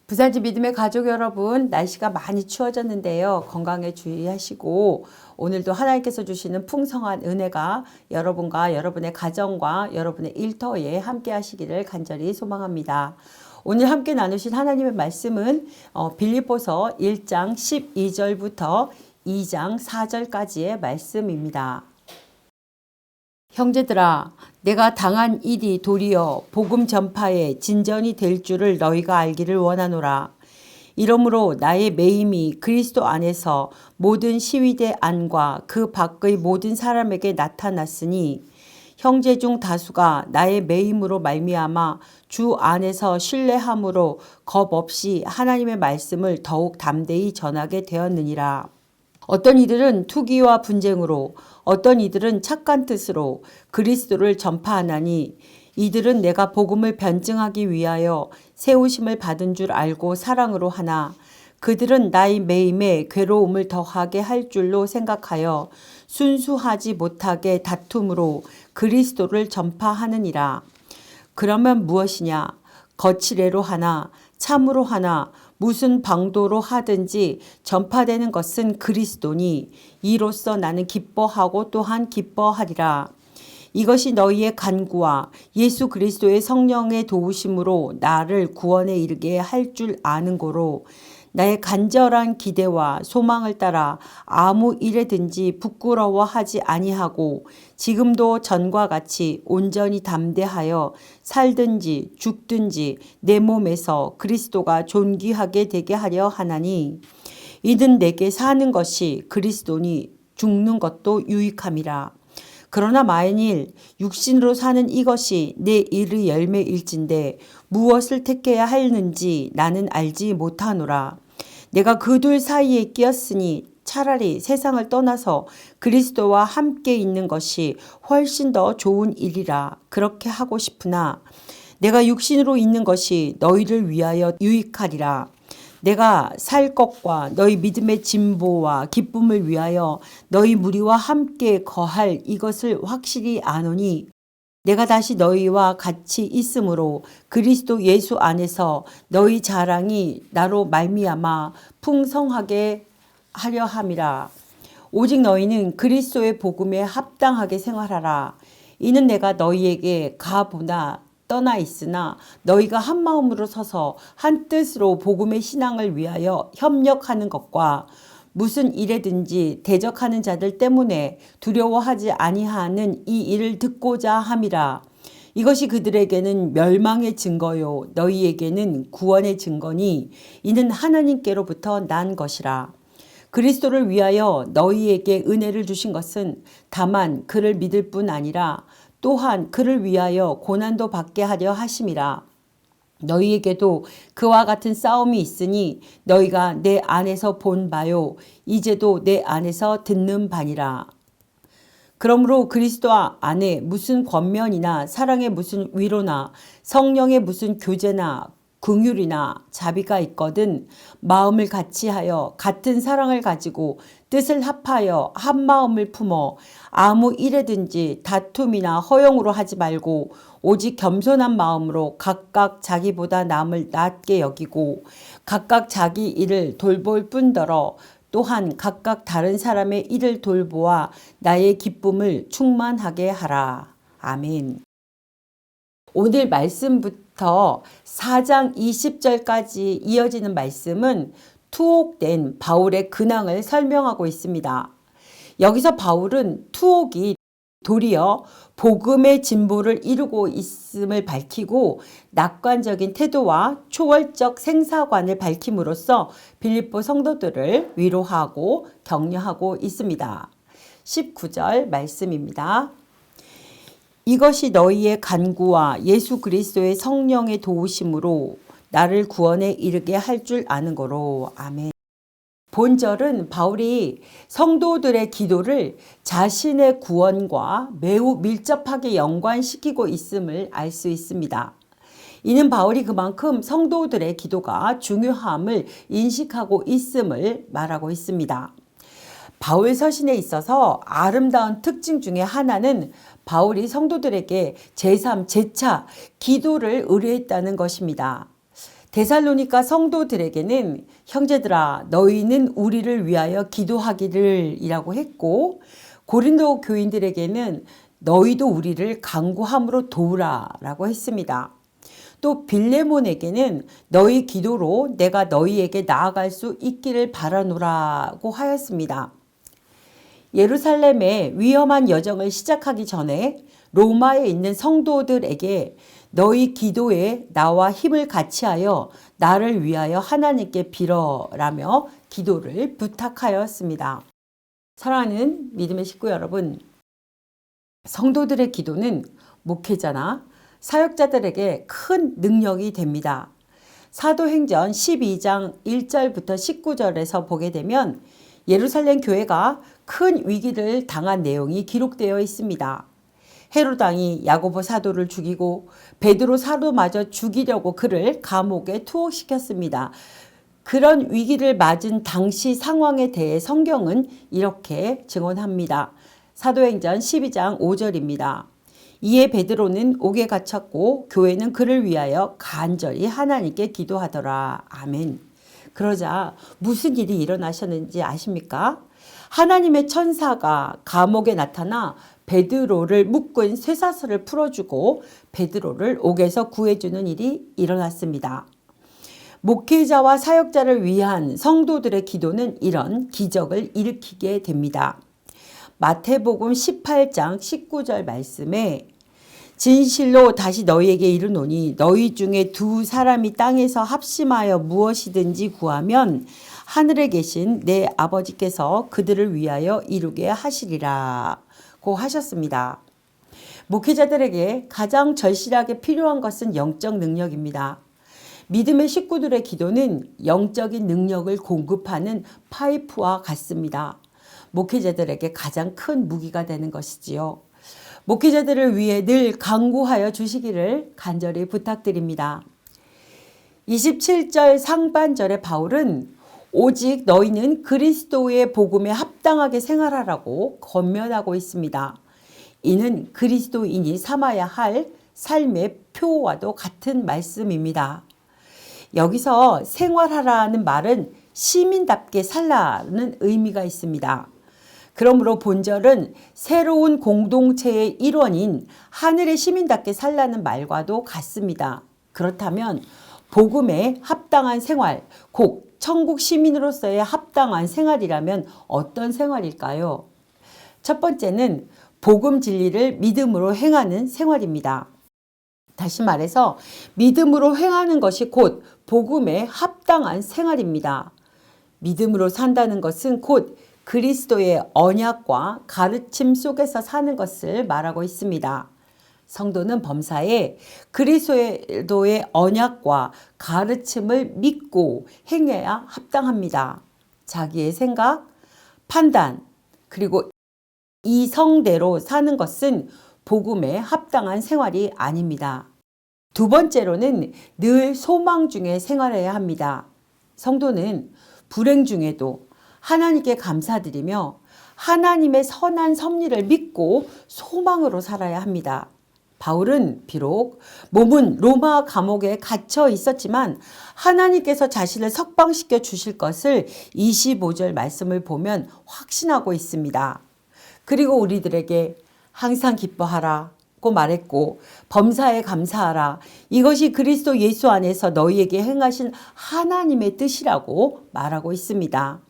부산지 믿음의 가족 여러분, 날씨가 많이 추워졌는데요. 건강에 주의하시고 오늘도 하나님께서 주시는 풍성한 은혜가 여러분과 여러분의 가정과 여러분의 일터에 함께 하시기를 간절히 소망합니다. 오늘 함께 나누신 하나님의 말씀은 빌립보서 1장 12절부터 2장 4절까지의 말씀입니다. 형제들아, 내가 당한 일이 도리어 복음 전파에 진전이 될 줄을 너희가 알기를 원하노라. 이러므로 나의 매임이 그리스도 안에서 모든 시위대 안과 그 밖의 모든 사람에게 나타났으니 형제 중 다수가 나의 매임으로 말미암아 주 안에서 신뢰함으로 겁 없이 하나님의 말씀을 더욱 담대히 전하게 되었느니라. 어떤 이들은 투기와 분쟁으로, 어떤 이들은 착한 뜻으로 그리스도를 전파하나니 이들은 내가 복음을 변증하기 위하여 세우심을 받은 줄 알고 사랑으로 하나 그들은 나의 매임에 괴로움을 더하게 할 줄로 생각하여 순수하지 못하게 다툼으로 그리스도를 전파하느니라. 그러면 무엇이냐? 거칠애로 하나 참으로 하나 무슨 방도로 하든지 전파되는 것은 그리스도니 이로써 나는 기뻐하고 또한 기뻐하리라. 이것이 너희의 간구와 예수 그리스도의 성령의 도우심으로 나를 구원에 이르게 할 줄 아는 고로 나의 간절한 기대와 소망을 따라 아무 일에든지 부끄러워하지 아니하고 지금도 전과 같이 온전히 담대하여 살든지 죽든지 내 몸에서 그리스도가 존귀하게 되게 하려 하나니 이는 내게 사는 것이 그리스도니 죽는 것도 유익함이라. 그러나 만일 육신으로 사는 이것이 내 일의 열매일진데 무엇을 택해야 하는지 나는 알지 못하노라. 내가 그 둘 사이에 끼었으니 차라리 세상을 떠나서 그리스도와 함께 있는 것이 훨씬 더 좋은 일이라 그렇게 하고 싶으나 내가 육신으로 있는 것이 너희를 위하여 유익하리라. 내가 살 것과 너희 믿음의 진보와 기쁨을 위하여 너희 무리와 함께 거할 이것을 확실히 아노니 내가 다시 너희와 같이 있으므로 그리스도 예수 안에서 너희 자랑이 나로 말미암아 풍성하게 하려 함이라. 오직 너희는 그리스도의 복음에 합당하게 생활하라. 이는 내가 너희에게 가보나 떠나 있으나 너희가 한 마음으로 서서 한 뜻으로 복음의 신앙을 위하여 협력하는 것과 무슨 일에든지 대적하는 자들 때문에 두려워하지 아니하는 이 일을 듣고자 함이라. 이것이 그들에게는 멸망의 증거요 너희에게는 구원의 증거니 이는 하나님께로부터 난 것이라. 그리스도를 위하여 너희에게 은혜를 주신 것은 다만 그를 믿을 뿐 아니라 또한 그를 위하여 고난도 받게 하려 하심이라. 너희에게도 그와 같은 싸움이 있으니 너희가 내 안에서 본 바요 이제도 내 안에서 듣는 바니라. 그러므로 그리스도 안에 무슨 권면이나 사랑의 무슨 위로나 성령의 무슨 교제나 긍휼이나 자비가 있거든 마음을 같이하여 같은 사랑을 가지고 뜻을 합하여 한 마음을 품어 아무 일에든지 다툼이나 허용으로 하지 말고 오직 겸손한 마음으로 각각 자기보다 남을 낮게 여기고 각각 자기 일을 돌볼 뿐더러 또한 각각 다른 사람의 일을 돌보아 나의 기쁨을 충만하게 하라. 아멘. 오늘 말씀부터 4장 20절까지 이어지는 말씀은 투옥된 바울의 근황을 설명하고 있습니다. 여기서 바울은 투옥이 도리어 복음의 진보를 이루고 있음을 밝히고 낙관적인 태도와 초월적 생사관을 밝힘으로써 빌립보 성도들을 위로하고 격려하고 있습니다. 19절 말씀입니다. 이것이 너희의 간구와 예수 그리스도의 성령의 도우심으로 나를 구원에 이르게 할 줄 아는 거로. 아멘. 본절은 바울이 성도들의 기도를 자신의 구원과 매우 밀접하게 연관시키고 있음을 알 수 있습니다. 이는 바울이 그만큼 성도들의 기도가 중요함을 인식하고 있음을 말하고 있습니다. 바울 서신에 있어서 아름다운 특징 중에 하나는 바울이 성도들에게 제3, 제4 기도를 의뢰했다는 것입니다. 데살로니가 성도들에게는 형제들아 너희는 우리를 위하여 기도하기를 이라고 했고, 고린도 교인들에게는 너희도 우리를 간구함으로 도우라 라고 했습니다. 또 빌레몬에게는 너희 기도로 내가 너희에게 나아갈 수 있기를 바라노라고 하였습니다. 예루살렘의 위험한 여정을 시작하기 전에 로마에 있는 성도들에게 너희 기도에 나와 힘을 같이하여 나를 위하여 하나님께 빌어라며 기도를 부탁하였습니다. 사랑하는 믿음의 식구 여러분, 성도들의 기도는 목회자나 사역자들에게 큰 능력이 됩니다. 사도행전 12장 1절부터 19절에서 보게 되면 예루살렘 교회가 큰 위기를 당한 내용이 기록되어 있습니다. 헤롯 왕이 야고보 사도를 죽이고 베드로 사도마저 죽이려고 그를 감옥에 투옥시켰습니다. 그런 위기를 맞은 당시 상황에 대해 성경은 이렇게 증언합니다. 사도행전 12장 5절입니다. 이에 베드로는 옥에 갇혔고 교회는 그를 위하여 간절히 하나님께 기도하더라. 아멘. 그러자 무슨 일이 일어나셨는지 아십니까? 하나님의 천사가 감옥에 나타나 베드로를 묶은 쇠사슬을 풀어주고 베드로를 옥에서 구해주는 일이 일어났습니다. 목회자와 사역자를 위한 성도들의 기도는 이런 기적을 일으키게 됩니다. 마태복음 18장 19절 말씀에 진실로 다시 너희에게 이르노니 너희 중에 두 사람이 땅에서 합심하여 무엇이든지 구하면 하늘에 계신 내 아버지께서 그들을 위하여 이루게 하시리라고 하셨습니다. 목회자들에게 가장 절실하게 필요한 것은 영적 능력입니다. 믿음의 식구들의 기도는 영적인 능력을 공급하는 파이프와 같습니다. 목회자들에게 가장 큰 무기가 되는 것이지요. 목회자들을 위해 늘 간구하여 주시기를 간절히 부탁드립니다. 27절 상반절에 바울은 오직 너희는 그리스도의 복음에 합당하게 생활하라고 권면하고 있습니다. 이는 그리스도인이 삼아야 할 삶의 표와도 같은 말씀입니다. 여기서 생활하라는 말은 시민답게 살라는 의미가 있습니다. 그러므로 본절은 새로운 공동체의 일원인 하늘의 시민답게 살라는 말과도 같습니다. 그렇다면 복음에 합당한 생활, 곧 천국 시민으로서의 합당한 생활이라면 어떤 생활일까요? 첫 번째는 복음 진리를 믿음으로 행하는 생활입니다. 다시 말해서 믿음으로 행하는 것이 곧 복음에 합당한 생활입니다. 믿음으로 산다는 것은 곧 그리스도의 언약과 가르침 속에서 사는 것을 말하고 있습니다. 성도는 범사에 그리스도의 언약과 가르침을 믿고 행해야 합당합니다. 자기의 생각, 판단, 그리고 이성대로 사는 것은 복음에 합당한 생활이 아닙니다. 두 번째로는 늘 소망 중에 생활해야 합니다. 성도는 불행 중에도 하나님께 감사드리며 하나님의 선한 섭리를 믿고 소망으로 살아야 합니다. 바울은 비록 몸은 로마 감옥에 갇혀 있었지만 하나님께서 자신을 석방시켜 주실 것을 25절 말씀을 보면 확신하고 있습니다. 그리고 우리들에게 항상 기뻐하라고 말했고 범사에 감사하라. 이것이 그리스도 예수 안에서 너희에게 행하신 하나님의 뜻이라고 말하고 있습니다.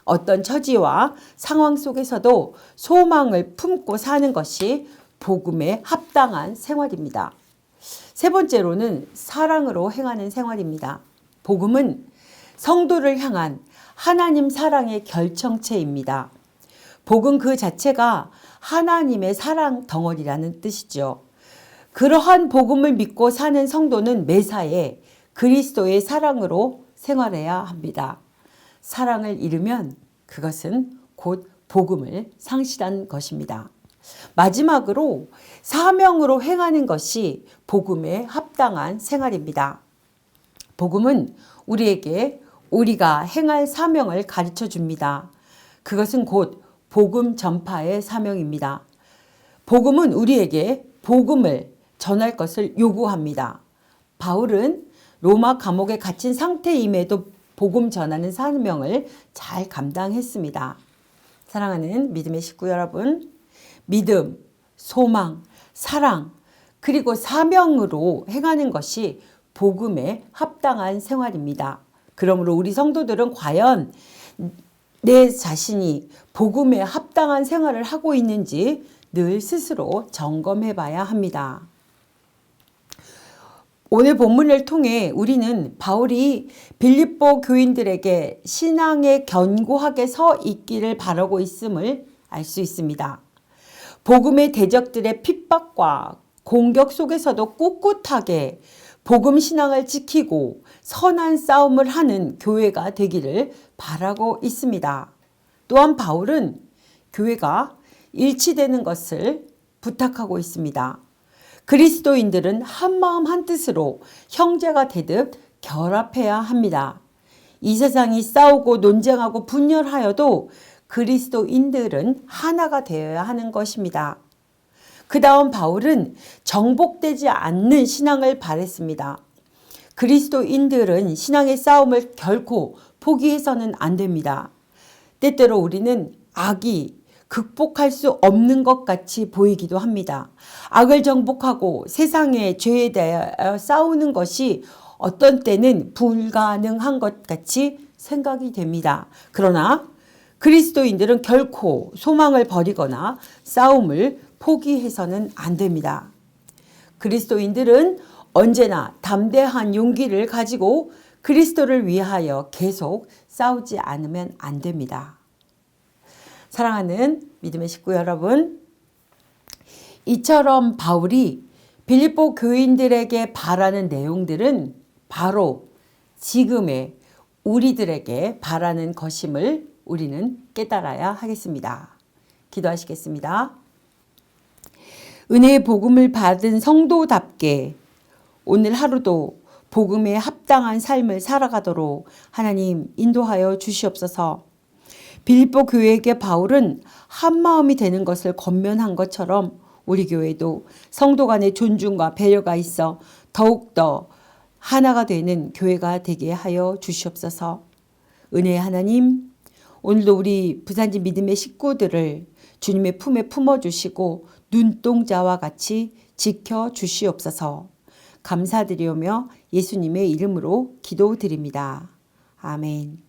어떤 처지와 상황 속에서도 소망을 품고 사는 것이 복음에 합당한 생활입니다. 세 번째로는 사랑으로 행하는 생활입니다. 복음은 성도를 향한 하나님 사랑의 결정체입니다. 복음 그 자체가 하나님의 사랑 덩어리라는 뜻이죠. 그러한 복음을 믿고 사는 성도는 매사에 그리스도의 사랑으로 생활해야 합니다. 사랑을 잃으면 그것은 곧 복음을 상실한 것입니다. 마지막으로 사명으로 행하는 것이 복음에 합당한 생활입니다. 복음은 우리에게 우리가 행할 사명을 가르쳐 줍니다. 그것은 곧 복음 전파의 사명입니다. 복음은 우리에게 복음을 전할 것을 요구합니다. 바울은 로마 감옥에 갇힌 상태임에도 복음 전하는 사명을 잘 감당했습니다. 사랑하는 믿음의 식구 여러분, 믿음, 소망, 사랑, 그리고 사명으로 행하는 것이 복음에 합당한 생활입니다. 그러므로 우리 성도들은 과연 내 자신이 복음에 합당한 생활을 하고 있는지 늘 스스로 점검해 봐야 합니다. 오늘 본문을 통해 우리는 바울이 빌립보 교인들에게 신앙에 견고하게 서 있기를 바라고 있음을 알 수 있습니다. 복음의 대적들의 핍박과 공격 속에서도 꿋꿋하게 복음 신앙을 지키고 선한 싸움을 하는 교회가 되기를 바라고 있습니다. 또한 바울은 교회가 일치되는 것을 부탁하고 있습니다. 그리스도인들은 한마음 한뜻으로 형제가 되듯 결합해야 합니다. 이 세상이 싸우고 논쟁하고 분열하여도 그리스도인들은 하나가 되어야 하는 것입니다. 그 다음 바울은 정복되지 않는 신앙을 바랬습니다. 그리스도인들은 신앙의 싸움을 결코 포기해서는 안 됩니다. 때때로 우리는 악이 극복할 수 없는 것 같이 보이기도 합니다. 악을 정복하고 세상의 죄에 대하여 싸우는 것이 어떤 때는 불가능한 것 같이 생각이 됩니다. 그러나 그리스도인들은 결코 소망을 버리거나 싸움을 포기해서는 안 됩니다. 그리스도인들은 언제나 담대한 용기를 가지고 그리스도를 위하여 계속 싸우지 않으면 안 됩니다. 사랑하는 믿음의 식구 여러분, 이처럼 바울이 빌립보 교인들에게 바라는 내용들은 바로 지금의 우리들에게 바라는 것임을 우리는 깨달아야 하겠습니다. 기도하시겠습니다. 은혜의 복음을 받은 성도답게 오늘 하루도 복음에 합당한 삶을 살아가도록 하나님 인도하여 주시옵소서. 빌립보 교회에게 바울은 한마음이 되는 것을 권면한 것처럼 우리 교회도 성도 간의 존중과 배려가 있어 더욱더 하나가 되는 교회가 되게 하여 주시옵소서. 은혜의 하나님, 오늘도 우리 부산지 믿음의 식구들을 주님의 품에 품어주시고 눈동자와 같이 지켜주시옵소서. 감사드리오며 예수님의 이름으로 기도드립니다. 아멘.